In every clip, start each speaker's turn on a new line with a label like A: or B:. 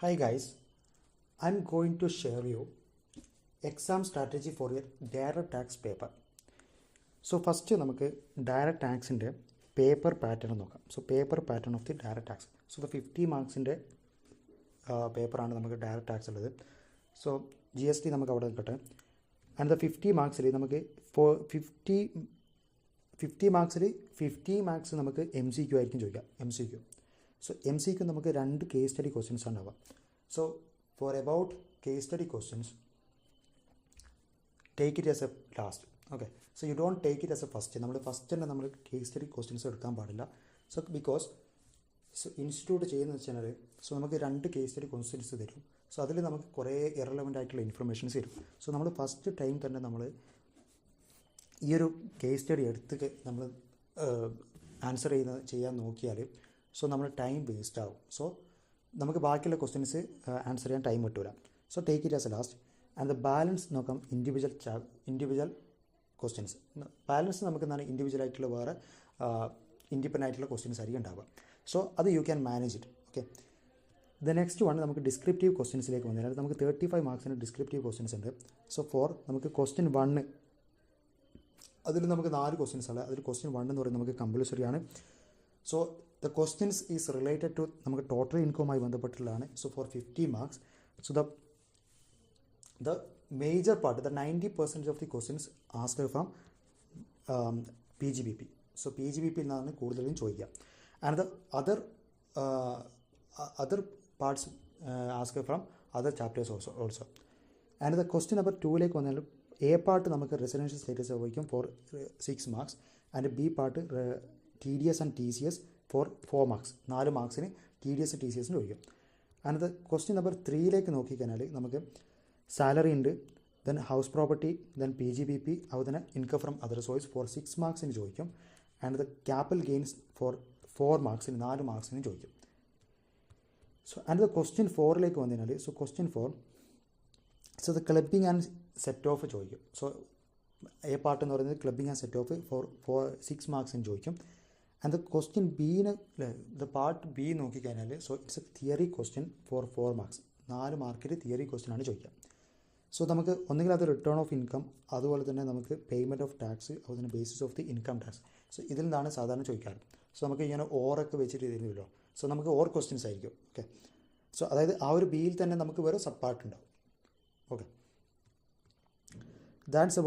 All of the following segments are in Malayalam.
A: Hi guys, I'm going to share you exam strategy for your direct tax paper. So first നമുക്ക് direct taxൻ്റെ പേപ്പർ പാറ്റേൺ നോക്കാം. So paper pattern of the direct tax. So the 50 മാർക്സിൻ്റെ പേപ്പറാണ് നമുക്ക് ഡയറക്റ്റ് ടാക്സ് ഉള്ളത്. സോ GST നമുക്ക് അവിടെ നിൽക്കട്ടെ. ആൻഡ് ദ 50 മാർക്സിൽ നമുക്ക് ഫിഫ്റ്റി മാർക്സ് നമുക്ക് MCQ ആയിരിക്കും ചോദിക്കാം. MCQ. സോ MCQ നമുക്ക് 2 കേസ് സ്റ്റഡി ക്വസ്റ്റ്യൻസ് ഉണ്ടാവുക. So for about case study questions take it as A last. Okay, so you don't take it as A first. നമ്മൾ ഫസ്റ്റ് തന്നെ നമ്മൾ കേസ് സ്റ്റഡി ക്വസ്റ്റ്യൻസ് എടുക്കാൻ പാടില്ല. സോ ബിക്കോസ് ഇൻസ്റ്റിറ്റ്യൂട്ട് ചെയ്യുന്നത് വെച്ചാൽ സോ നമുക്ക് 2 കേസ് സ്റ്റഡി ക്വസ്റ്റ്യൻസ് തരും. സോ അതിൽ നമുക്ക് കുറേ ഇറലവൻ്റ് ആയിട്ടുള്ള ഇൻഫർമേഷൻസ് തരും. സോ നമ്മൾ ഫസ്റ്റ് ടൈം തന്നെ നമ്മൾ ഈ ഒരു കേസ് സ്റ്റഡി എടുത്ത് നമ്മൾ ആൻസർ ചെയ്യാൻ നോക്കിയാൽ സോ നമ്മൾ ടൈം വേസ്റ്റ് ആവും. സോ നമുക്ക് ബാക്കിയുള്ള ക്വസ്റ്റ്യൻസ് ആൻസർ ചെയ്യാൻ ടൈം കിട്ടില്ല. So take it as A last. And the balance നോക്കാം ഇൻഡിവിജ്വൽ ക്വസ്റ്റ്യൻസ്. ബാലൻസ് നമുക്ക് എന്താണ് ഇൻഡിവിജ്വൽ ആയിട്ടുള്ള വേറെ ഇൻഡിപെൻഡൻ്റ് ആയിട്ടുള്ള ക്വസ്റ്റ്യൻസ് ആയിരിക്കും ഉണ്ടാവുക. സോ അത് you can manage it. Okay, the next one നമുക്ക് ഡിസ്ക്രിപ്റ്റീവ് ക്വസ്റ്റ്യൻസിലേക്ക് വന്നാൽ നമുക്ക് 35 മാർക്സിന് ഡിസ്ക്രിപ്റ്റീവ് ക്വസ്റ്റ്യൻസ് ഉണ്ട്. സോ നമുക്ക് ക്വസ്റ്റ്യൻ 1 അതിൽ നമുക്ക് 4 ക്വസ്റ്റ്യൻസ് ആണ്. അതിൽ ക്വസ്റ്റ്യൻ 1 എന്ന് പറയുന്നത് നമുക്ക് കമ്പൽസറി ആണ്. So the questions is related to നമുക്ക് ടോട്ടൽ ഇൻകവുമായി ബന്ധപ്പെട്ടുള്ളതാണ്. So for 50 marks so the major part, the 90% of the questions asked from PGBP. So PGBP നിന്നാണ് കൂടുതലും ചോദിക്കുക. And the other parts asked from other chapters also. And the question number 2ലേക്ക് വന്നാൽ എ പാർട്ട് നമുക്ക് റെസിഡൻഷ്യൽ സ്റ്റേറ്റസ് ചോദിക്കും for 6 marks and B part TDS and TCS for 4 marks. 4 മാർക്സിന് TDS TCS ചോദിക്കും. ആൻഡ് ദ ക്വസ്റ്റ്യൻ നമ്പർ 3ലേക്ക് നോക്കിക്കഴിഞ്ഞാൽ നമുക്ക് സാലറി ഉണ്ട്, then house property, then PGBP, അതുപോലെ income from other source for 6 മാർക്സിന് ചോദിക്കും. And the capital gains four 4 മാർക്സിന് 4 മാർക്സിന് ചോദിക്കും. സോ ആൻഡ് ദ ക്വസ്റ്റ്യൻ 4ലേക്ക് വന്നു കഴിഞ്ഞാൽ so question 4 so the clubbing and set off ചോദിക്കും. സോ എ പാർട്ട് എന്ന് പറയുന്നത് clubbing and set off for 6 മാർക്സിന് ചോദിക്കും. And the question been the part B നോക്കിക്കഴിഞ്ഞാൽ so it's a theory question for 4 marks. 4 മാർക്കിൽ തിയറി ക്വസ്റ്റ്യൻ ആണ് ചോദിക്കുക. സോ നമുക്ക് ഒന്നുകിൽ അത് റിട്ടേൺ ഓഫ് ഇൻകം, അതുപോലെ തന്നെ നമുക്ക് പേയ്മെൻറ്റ് ഓഫ് ടാക്സ്, അതുപോലെ basis of the income tax. So ഇതിൽ നിന്നാണ് സാധാരണ ചോദിക്കാറ്. സോ നമുക്ക് ഇങ്ങനെ ഓറൊക്കെ വെച്ചിട്ട് തരുമല്ലോ. സോ നമുക്ക് ഓർ ക്വസ്റ്റ്യൻസ് ആയിരിക്കും. ഓക്കെ, സോ അതായത് ആ ഒരു ബിയിൽ തന്നെ നമുക്ക് വേറെ സബ് പാർട്ട് ഉണ്ടാവും. Okay, that's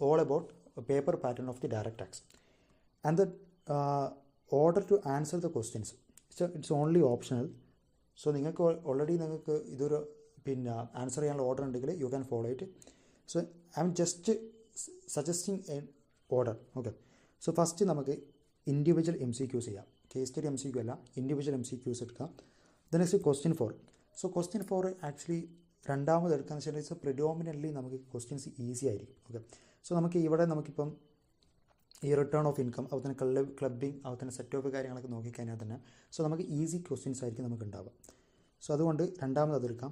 A: all about paper pattern of the direct tax. And the order to answer the questions it's only optional. So നിങ്ങൾക്ക് ഓൾറെഡി നിങ്ങൾക്ക് ഇതൊരു ആൻസർ ചെയ്യാനുള്ള ഓർഡർ ഉണ്ടെങ്കിൽ you can follow it. So I am just suggesting a order. Okay, so first നമുക്ക് ഇൻഡിവിജ്വൽ MCQs ചെയ്യാം. കേസ് സ്റ്റഡി MCQ അല്ല, ഇൻഡിവിജ്വൽ MCQs എടുക്കാം. The next question 4. So question 4 actually രണ്ടാമത് എടുക്കാന്ന് വെച്ചാൽ ഇറ്റ്സ് പ്രിഡോമിനൻ്റ്ലി നമുക്ക് ക്വസ്റ്റ്യൻസ് ഈസി ആയിരിക്കും. ഓക്കെ, സോ നമുക്ക് ഇവിടെ നമുക്കിപ്പം ഈ റിട്ടേൺ ഓഫ് ഇൻകം, അതുപോലെ തന്നെ ക്ലബിംഗ്, അതുപോലെ തന്നെ സെറ്റ് ഓഫ് കാര്യങ്ങളൊക്കെ നോക്കിക്കഴിഞ്ഞാൽ തന്നെ സോ നമുക്ക് ഈസി ക്വസ്റ്റ്യൻസ് ആയിരിക്കും നമുക്ക് ഉണ്ടാവുക. സോ അതുകൊണ്ട് രണ്ടാമത് അതെടുക്കാം.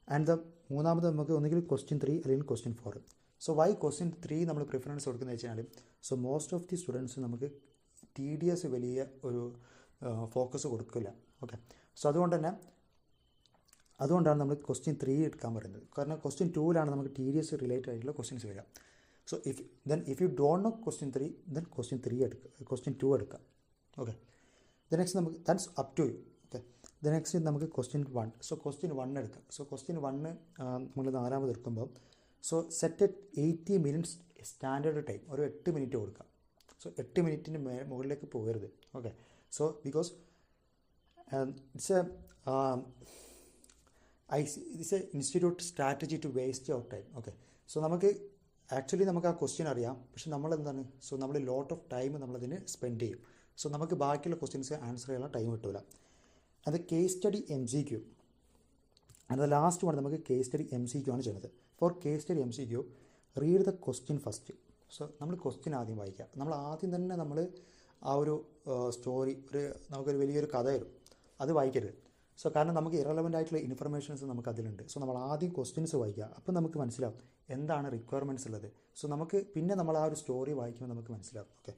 A: ആൻഡ് ദ മൂന്നാമത് നമുക്ക് ഒന്നുകിൽ ക്വസ്റ്റ്യൻ 3 അല്ലെങ്കിൽ ക്വസ്റ്റ്യൻ 4. സോ വൈ ക്വസ്റ്റ്യൻ 3 നമ്മൾ പ്രിഫറൻസ് കൊടുക്കുന്നത് വെച്ചാൽ so most of the students നമുക്ക് TDS വലിയ ഒരു ഫോക്കസ് കൊടുക്കില്ല. ഓക്കെ, സോ അതുകൊണ്ടാണ് നമ്മൾ ക്വസ്റ്റ്യൻ 3 എടുക്കാൻ പറയുന്നത്. കാരണം ക്വസ്റ്റ്യൻ 2ലാണ് നമുക്ക് TDS റിലേറ്റഡ് ആയിട്ടുള്ള ക്വസ്റ്റ്യൻസ് വരിക. So if you don't know question 3 then question 2 എടുക്കുക. ഓക്കെ, ദ നെക്സ്റ്റ് നമുക്ക് that's up to you. Okay, the next നമുക്ക് ക്വസ്റ്റ്യൻ 1. സോ ക്വസ്റ്റ്യൻ 1 എടുക്കുക. സോ ക്വസ്റ്റ്യൻ 1 നമ്മൾ 4ാമത് എടുക്കുമ്പോൾ so set at 80 minutes standard time, ഒരു 8 മിനിറ്റ് കൊടുക്കുക. സോ 8 മിനിറ്റിന് മുകളിലേക്ക് പോകരുത്. Okay, so because it's a institute strategy to waste your time. Okay, so നമുക്ക് ആക്ച്വലി നമുക്ക് ആ ക്വസ്റ്റ്യൻ അറിയാം, പക്ഷെ നമ്മളെന്താണ് സോ നമ്മൾ ലോട്ട് ഓഫ് ടൈം നമ്മളതിന് സ്പെൻഡ് ചെയ്യും. സോ നമുക്ക് ബാക്കിയുള്ള ക്വസ്റ്റ്യൻസ് ആൻസർ ചെയ്യാനുള്ള ടൈം കിട്ടില്ല. അത് case study MCQ. And the last one നമുക്ക് കേസ് സ്റ്റഡി MCQ ആണ് ചെയ്യുന്നത്. For case study MCQ read the question first. So നമ്മൾ ക്വസ്റ്റ്യൻ ആദ്യം വായിക്കുക. നമ്മൾ ആദ്യം തന്നെ നമ്മൾ ആ ഒരു സ്റ്റോറി, നമുക്കൊരു വലിയൊരു കഥ വരും, അത് വായിക്കരുത്. സോ കാരണം നമുക്ക് ഇറലവൻ്റ് ആയിട്ടുള്ള ഇൻഫർമേഷൻസ് നമുക്ക് അതിലുണ്ട്. സോ നമ്മൾ ആദ്യം ക്വസ്റ്റ്യൻസ് വായിക്കുക. അപ്പോൾ നമുക്ക് മനസ്സിലാവും എന്താണ് റിക്വയർമെൻറ്റ്സ് ഉള്ളത്. സോ നമുക്ക് പിന്നെ നമ്മൾ ആ ഒരു സ്റ്റോറി വായിക്കുമ്പോൾ നമുക്ക് മനസ്സിലാവും. ഓക്കെ,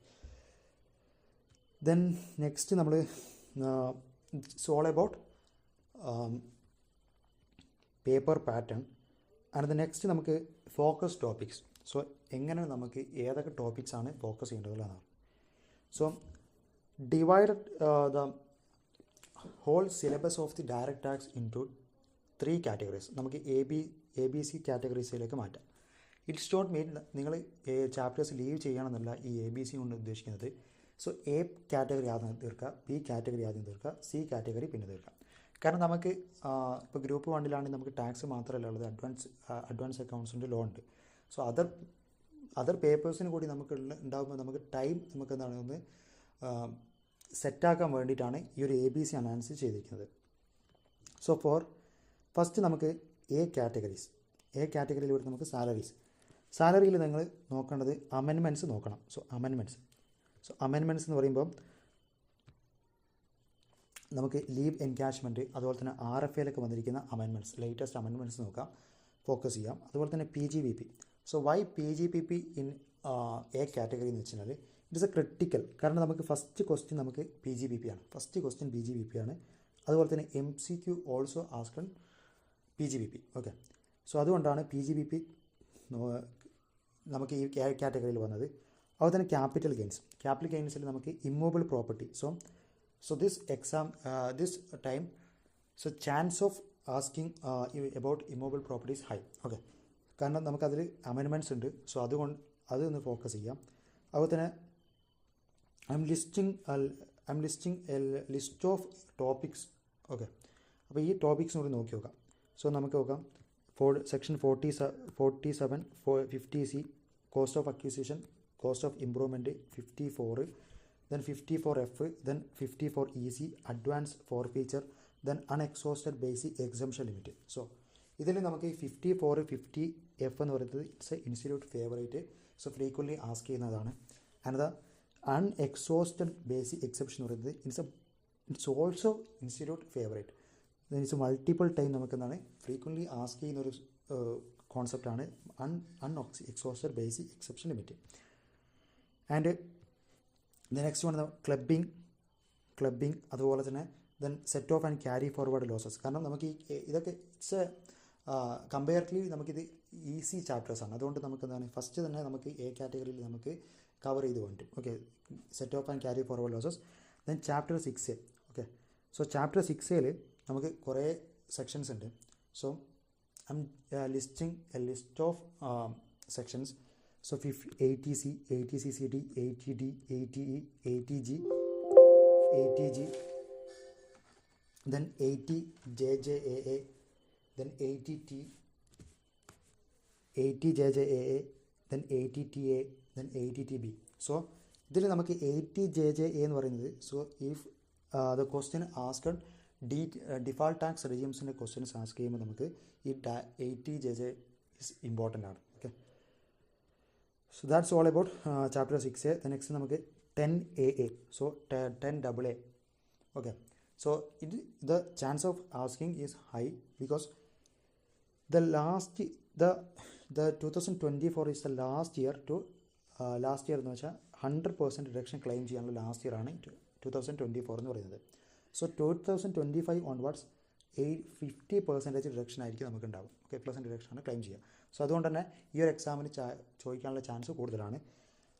A: ദെൻ നെക്സ്റ്റ് നമ്മൾ it's all about paper pattern and the next നമുക്ക് ഫോക്കസ് ടോപ്പിക്സ്. സോ എങ്ങനെ നമുക്ക് ഏതൊക്കെ ടോപ്പിക്സ് ആണ് ഫോക്കസ് ചെയ്യേണ്ടതെന്നാണ്. So divided the whole syllabus of the direct tax into 3 categories. നമുക്ക് എ ബി സി കാറ്റഗറീസിലേക്ക് മാറ്റാം. ഇറ്റ്സ് നോട്ട് മീൻ നിങ്ങൾ ചാപ്റ്റേഴ്സ് ലീവ് ചെയ്യണമെന്നല്ല ഈ എ ബി സി കൊണ്ട് ഉദ്ദേശിക്കുന്നത്. സോ എ കാറ്റഗറി ആദ്യം തീർക്കുക, ബി കാറ്റഗറി ആദ്യം തീർക്കുക, സി കാറ്റഗറി പിന്നെ തീർക്കുക. കാരണം നമുക്ക് ഇപ്പോൾ ഗ്രൂപ്പ് 1 നമുക്ക് ടാക്സ് മാത്രമല്ല ഉള്ളത്, അഡ്വാൻസ് അക്കൗണ്ട്സിൻ്റെ ലോ ഉണ്ട്. സോ അതർ പേപ്പേഴ്സിന് കൂടി നമുക്ക് ഉണ്ടാകുമ്പോൾ നമുക്ക് ടൈം നമുക്ക് എന്താണ് ഒന്ന് സെറ്റാക്കാൻ വേണ്ടിയിട്ടാണ് ഈ ഒരു എ ബി സി അനാലിസിസ് ചെയ്തിരിക്കുന്നത്. സോ ഫസ്റ്റ് നമുക്ക് എ കാറ്റഗറിയിലൂടെ നമുക്ക് സാലറിയിൽ നിങ്ങൾ നോക്കേണ്ടത് അമെൻമെൻറ്റ്സ് നോക്കണം. സോ അമെൻമെൻറ്റ്സ് എന്ന് പറയുമ്പോൾ നമുക്ക് ലീവ് എൻകാഷ്മെൻറ്റ്, അതുപോലെ തന്നെ RFAയിലൊക്കെ വന്നിരിക്കുന്ന അമെൻമെൻറ്റ്സ്, ലേറ്റസ്റ്റ് അമെൻമെൻറ്റ്സ് നോക്കാം, ഫോക്കസ് ചെയ്യാം. അതുപോലെ തന്നെ PGBP. So why PGBP in a category എന്ന് വെച്ചാൽ ഇറ്റ് ഇസ് എ ക്രിട്ടിക്കൽ. കാരണം നമുക്ക് ഫസ്റ്റ് ക്വസ്റ്റ്യൻ നമുക്ക് PGBP ആണ്. അതുപോലെ തന്നെ MCQ also asked PGBP. Okay, so അതുകൊണ്ടാണ് PGBP നമുക്ക് ഈ കാറ്റഗറിയിൽ വന്നത്. അതുപോലെ തന്നെ ക്യാപിറ്റൽ ഗെയിൻസിൽ നമുക്ക് immovable property. So this time so chance of asking about immovable property is high. Okay, കാരണം നമുക്കതിൽ അമെൻമെൻറ്റ്സ് ഉണ്ട്. സോ അതൊന്ന് ഫോക്കസ് ചെയ്യാം. അതുപോലെ തന്നെ I'm listing a list of topics. Okay, അപ്പോൾ ഈ ടോപ്പിക്സ് കൂടി നോക്കി നോക്കാം. സോ നമുക്ക് നോക്കാം. Section 47 50C cost of acquisition, cost of improvement 54, then 54F, then 54EC advance forfeiture, then unexhausted basic exemption limit. So ഇതിൽ നമുക്ക് 54 50F എന്ന് പറയുന്നത് it's a institute favourite. So frequently ask ചെയ്യുന്നതാണ്. And the unexhausted basic exemption എന്ന് പറയുന്നത് it's also institute favourite. It's multiple time നമുക്ക് എന്താണ് ഫ്രീക്വൻലി ആസ്ക് ചെയ്യുന്നൊരു കോൺസെപ്റ്റാണ് unexhausted basic exception limit. And the next one clubbing, അതുപോലെ തന്നെ then set off and carry forward losses. കാരണം നമുക്ക് ഇതൊക്കെ ഇറ്റ്സ് കമ്പയർലി നമുക്കിത് ഈസി ചാപ്റ്റേഴ്സാണ്. അതുകൊണ്ട് നമുക്ക് എന്താണ് ഫസ്റ്റ് തന്നെ നമുക്ക് എ കാറ്റഗറിയിൽ നമുക്ക് കവർ ചെയ്ത് പറ്റും. Okay, set off and carry forward losses. Then chapter 6. Okay, so chapter 6 നമുക്ക് കുറേ സെക്ഷൻസ് ഉണ്ട്. So I M listing a list of sections. So 80C, 80CCD, 80D, 80E, 80G, 80G, then 80JJAA, then 80T, 80JJAA, then 80TA, then 80TB. So ഇതിൽ നമുക്ക് 80JJA എന്ന് പറയുന്നത്, so if the question asked default tax റെജിംസിൻ്റെ ക്വസ്റ്റ്യൻസ് ആസ്ക് ചെയ്യുമ്പോൾ നമുക്ക് ഈ 80JJ ഇസ് ഇമ്പോർട്ടൻ്റ് ആണ്. Okay, so that's all about chapter 6A. Next നമുക്ക് 10AA. So 10AA. Okay, so the chance of asking is high because the 2024 is the last year എന്ന് വെച്ചാൽ 100% റിഡക്ഷൻ ക്ലെയിം ചെയ്യാനുള്ള ലാസ്റ്റ് ഇയർ ആണ് 2024 എന്ന് പറയുന്നത്. സോ 2025 ഓൺവേർഡ്സ് 50% റിഡക്ഷൻ ആയിരിക്കും നമുക്ക് ഉണ്ടാവും. ഓക്കെ, % റിഡക്ഷനാണ് ക്ലെയിം ചെയ്യുക. സോ അതുകൊണ്ട് തന്നെ ഈ ഒരു എക്സാമിന് ചോദിക്കാനുള്ള ചാൻസ് കൂടുതലാണ്.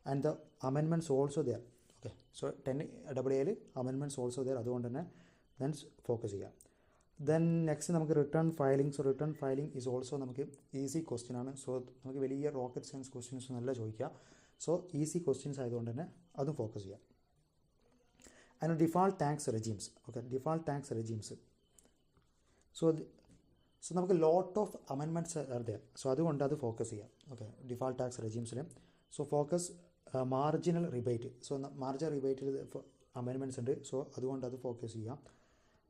A: And the amendments also there. Okay, so 10AA amendments also there. അതുകൊണ്ട് തന്നെ ദെൻ ഫോക്കസ് ചെയ്യുക. ദെൻ നെക്സ്റ്റ് നമുക്ക് return filing. So return filing is also നമുക്ക് ഈസി ക്വസ്റ്റ്യൻ ആണ്. സോ നമുക്ക് വലിയ റോക്കറ്റ് സയൻസ് ക്വസ്റ്റ്യൻസ് നല്ല ചോദിക്കുക. സോ ഈസി ക്വസ്റ്റ്യൻസ് ആയതുകൊണ്ട് തന്നെ അതും ഫോക്കസ് ചെയ്യാം. And default tax regimes. Okay, default tax regimes. So നമുക്ക് ലോട്ട് ഓഫ് അമെൻമെൻറ്റ്സ് അതെ. സോ അതുകൊണ്ട് അത് ഫോക്കസ് ചെയ്യാം. ഓക്കെ, ഡിഫാൾട്ട് ടാക്സ് റെജീംസിൽ. So focus marginal rebate. So marginal റിബേറ്റിൽ അമെൻമെൻറ്റ്സ് ഉണ്ട്. സോ അതുകൊണ്ട് അത് ഫോക്കസ് ചെയ്യാം.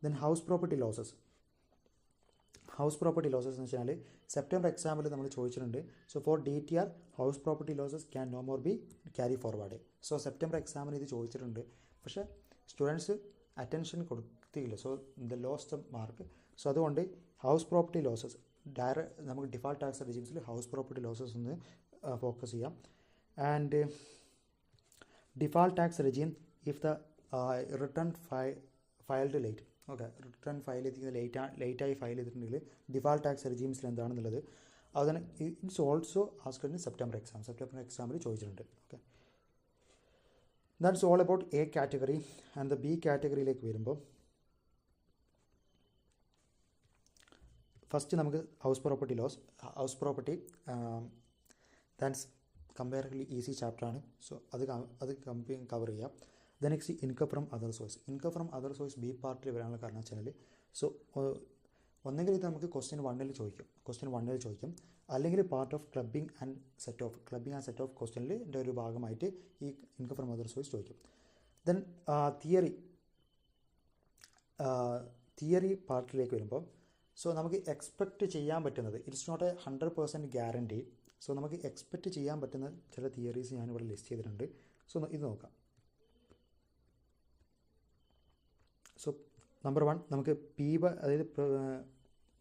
A: ദെൻ ഹൗസ് പ്രോപ്പർട്ടി ലോസസ് എന്ന് വെച്ചാൽ സെപ്റ്റംബർ എക്സാമിൽ നമ്മൾ ചോദിച്ചിട്ടുണ്ട്. So for DTR house property losses can no more be carry forward. So September എക്സാമിന് ഇത് ചോദിച്ചിട്ടുണ്ട്. പക്ഷേ സ്റ്റുഡൻസ് അറ്റൻഷൻ കൊടുത്തില്ല. So the lost the mark. So അതുകൊണ്ട് ഹൗസ് പ്രോപ്പർട്ടി ലോസസ് നമുക്ക് ഡിഫാൾട്ട് ടാക്സ് റെജിംസിൽ ഹൗസ് പ്രോപ്പർട്ടി ലോസസ് ഒന്ന് ഫോക്കസ് ചെയ്യാം. And default tax regime if the return filed late. Okay, return file ചെയ്തിരിക്കുന്നത് ലേറ്റായി ഫയൽ ചെയ്തിട്ടുണ്ടെങ്കിൽ ഡിഫാൾട്ട് ടാക്സ് റെജീംസിൽ എന്താണെന്നുള്ളത് അതുതന്നെ ഇറ്റ്സ് ഓൾസോ ആസ്ക്ഡ് സെപ്റ്റംബർ എക്സാമിൽ ചോദിച്ചിട്ടുണ്ട്. Okay, that's all about A category. And the B കാറ്റഗറിയിലേക്ക് വരുമ്പോൾ ഫസ്റ്റ് നമുക്ക് house property that's comparatively easy ചാപ്റ്ററാണ്. സോ അത് കവർ ചെയ്യാം. The next income from other source B പാർട്ടിൽ വരാനുള്ള കാരണം വെച്ചാൽ സോ ഒന്നെങ്കിൽ ഇത് നമുക്ക് ക്വസ്റ്റ്യൻ വണ്ണിൽ ചോദിക്കും, അല്ലെങ്കിൽ part of clubbing and set off ക്വസ്റ്റ്യനിൻ്റെ ഒരു ഭാഗമായിട്ട് ഈ ഇൻകം ഫ്രം അതർ സോഴ്സ് ചോദിക്കും. ദെൻ തിയറി പാർട്ടിലേക്ക് വരുമ്പോൾ സോ നമുക്ക് എക്സ്പെക്റ്റ് ചെയ്യാൻ പറ്റുന്നത് it's not a 100% guarantee. So നമുക്ക് എക്സ്പെക്റ്റ് ചെയ്യാൻ പറ്റുന്ന ചില തിയറീസ് ഞാനിവിടെ ലിസ്റ്റ് ചെയ്തിട്ടുണ്ട്. സോ ഇത് നോക്കാം. സോ നമ്പർ 1 നമുക്ക് അതായത്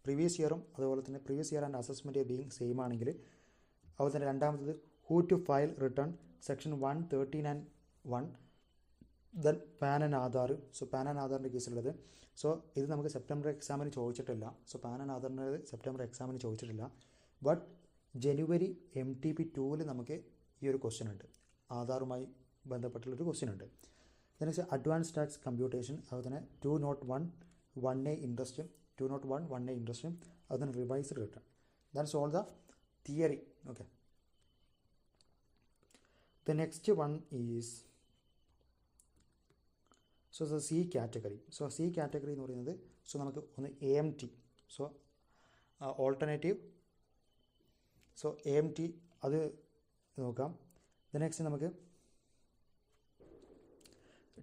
A: പ്രീവിയസ് ഇയറും അതുപോലെ തന്നെ previous year and assessment being same ആണെങ്കിൽ, അതുപോലെ തന്നെ രണ്ടാമത്തത് who to file return section 113 and 1. Then PAN and Aadhaar. So PAN and ആധാറിൻ്റെ കേസിലുള്ളത് സോ ഇത് നമുക്ക് സെപ്റ്റംബർ എക്സാമിന് ചോദിച്ചിട്ടില്ല. സോ പാൻ ആൻഡ് ആധാറിൻ്റെ സെപ്റ്റംബർ എക്സാമിന് ചോദിച്ചിട്ടില്ല. ബട്ട് ജനുവരി MTP 2 നമുക്ക് ഈ ഒരു ക്വസ്റ്റ്യൻ ഉണ്ട്, ആധാറുമായി ബന്ധപ്പെട്ടുള്ളൊരു ക്വസ്റ്റ്യൻ ഉണ്ട്. നെക്സ്റ്റ് അഡ്വാൻസ് ടാക്സ് കമ്പ്യൂട്ടേഷൻ, അതുപോലെ തന്നെ 201(1A) ഇൻട്രസ്റ്റും 201(1A) ഇൻട്രസ്റ്റും അതുപോലെ തന്നെ revised return. That's all the theory. Okay, the next one is so C category. So C category എന്ന് പറയുന്നത് സോ നമുക്ക് ഒന്ന് AMT. So alternative. So AMT അത് നോക്കാം. ദ നെക്സ്റ്റ് നമുക്ക്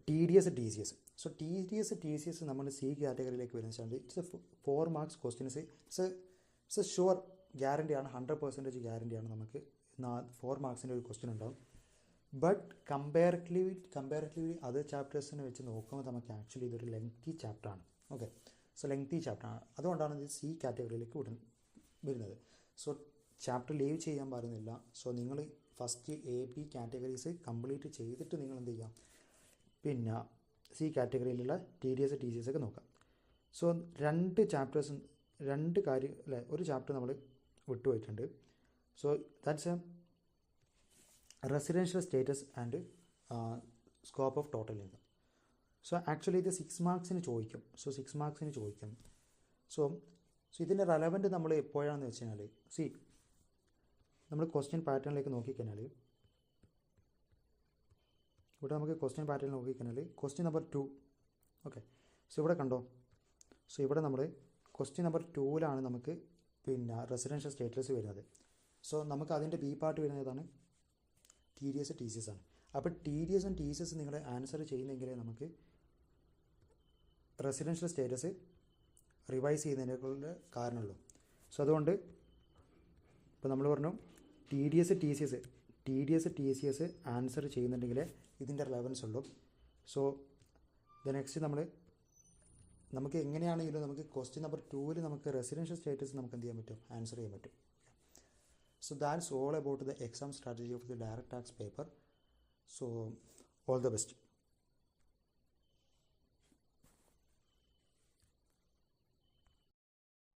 A: TDS TCS. സോ TDS നമ്മൾ സി കാറ്റഗറിയിലേക്ക് വരുന്ന വെച്ചാൽ it's 4 marks questions. It's a sure ഗ്യാരണ്ടിയാണ്, 100% ഗ്യാരണ്ടിയാണ്. നമുക്ക് 4 മാർക്സിൻ്റെ ഒരു ക്വസ്റ്റ്യൻ ഉണ്ടാവും. ബട്ട് കമ്പാരിറ്റീവ്ലി അതർ ചാപ്റ്റേഴ്സിനെ വെച്ച് നോക്കുമ്പോൾ നമുക്ക് ആക്ച്വലി ഇതൊരു ലെങ്തി ചാപ്റ്ററാണ്. ഓക്കെ, സോ ലെങ്തി ചാപ്റ്ററാണ്. അതുകൊണ്ടാണ് ഇത് സി കാറ്റഗറിയിലേക്ക് വരുന്നത്. സോ ചാപ്റ്റർ ലീവ് ചെയ്യാൻ പറയുന്നില്ല. സോ നിങ്ങൾ ഫസ്റ്റ് AB കാറ്റഗറീസ് കംപ്ലീറ്റ് ചെയ്തിട്ട് നിങ്ങൾ എന്ത് ചെയ്യാം, പിന്നെ സി കാറ്റഗറിയിലുള്ള TDS TCS ഒക്കെ നോക്കാം. സോ 2 ചാപ്റ്റേഴ്സ് 2 കാര്യം അല്ലേ, ഒരു ചാപ്റ്റർ നമ്മൾ വിട്ടുപോയിട്ടുണ്ട്. So that's a residential status and scope of total income. So actually ഇത് 6 മാർക്സിന് ചോദിക്കും. സോ ഇതിൻ്റെ റെലവൻറ്റ് നമ്മൾ എപ്പോഴാണെന്ന് വെച്ച് കഴിഞ്ഞാൽ നമ്മൾ ക്വസ്റ്റ്യൻ പാറ്റേണിലേക്ക് നോക്കിക്കഴിഞ്ഞാൽ ഇവിടെ നമുക്ക് ക്വസ്റ്റ്യൻ പാറ്റേൺ നോക്കിക്കഴിഞ്ഞാൽ ക്വസ്റ്റ്യൻ നമ്പർ 2. ഓക്കെ, സോ ഇവിടെ കണ്ടോ. സോ ഇവിടെ നമ്മൾ ക്വസ്റ്റ്യൻ നമ്പർ 2ലാണ് നമുക്ക് പിന്നെ റെസിഡൻഷ്യൽ സ്റ്റേറ്റസ് വരുന്നത്. സോ നമുക്ക് അതിൻ്റെ ബി പാർട്ട് വരുന്നത് ഏതാണ്, TDS TCS ആണ്. അപ്പോൾ TDS TCS നിങ്ങൾ ആൻസർ ചെയ്യുന്നെങ്കിലേ നമുക്ക് റെസിഡൻഷ്യൽ സ്റ്റേറ്റസ് റിവൈസ് ചെയ്യുന്നതിനുള്ള കാരണമുള്ളൂ. സോ അതുകൊണ്ട് ഇപ്പോൾ നമ്മൾ പറഞ്ഞു TDS TCS ആൻസർ ചെയ്യുന്നുണ്ടെങ്കിൽ ഇതിൻ്റെ റിലവൻസ് ഉള്ളൂ. സോ ദ നെക്സ്റ്റ് നമുക്ക് എങ്ങനെയാണെങ്കിലും നമുക്ക് ക്വസ്റ്റ്യൻ നമ്പർ 2 നമുക്ക് റെസിഡൻഷ്യൽ സ്റ്റേറ്റസ് നമുക്ക് എന്ത് ചെയ്യാൻ പറ്റും, ആൻസർ ചെയ്യാൻ പറ്റും. So that's all about the exam strategy of the direct tax paper. So all the best.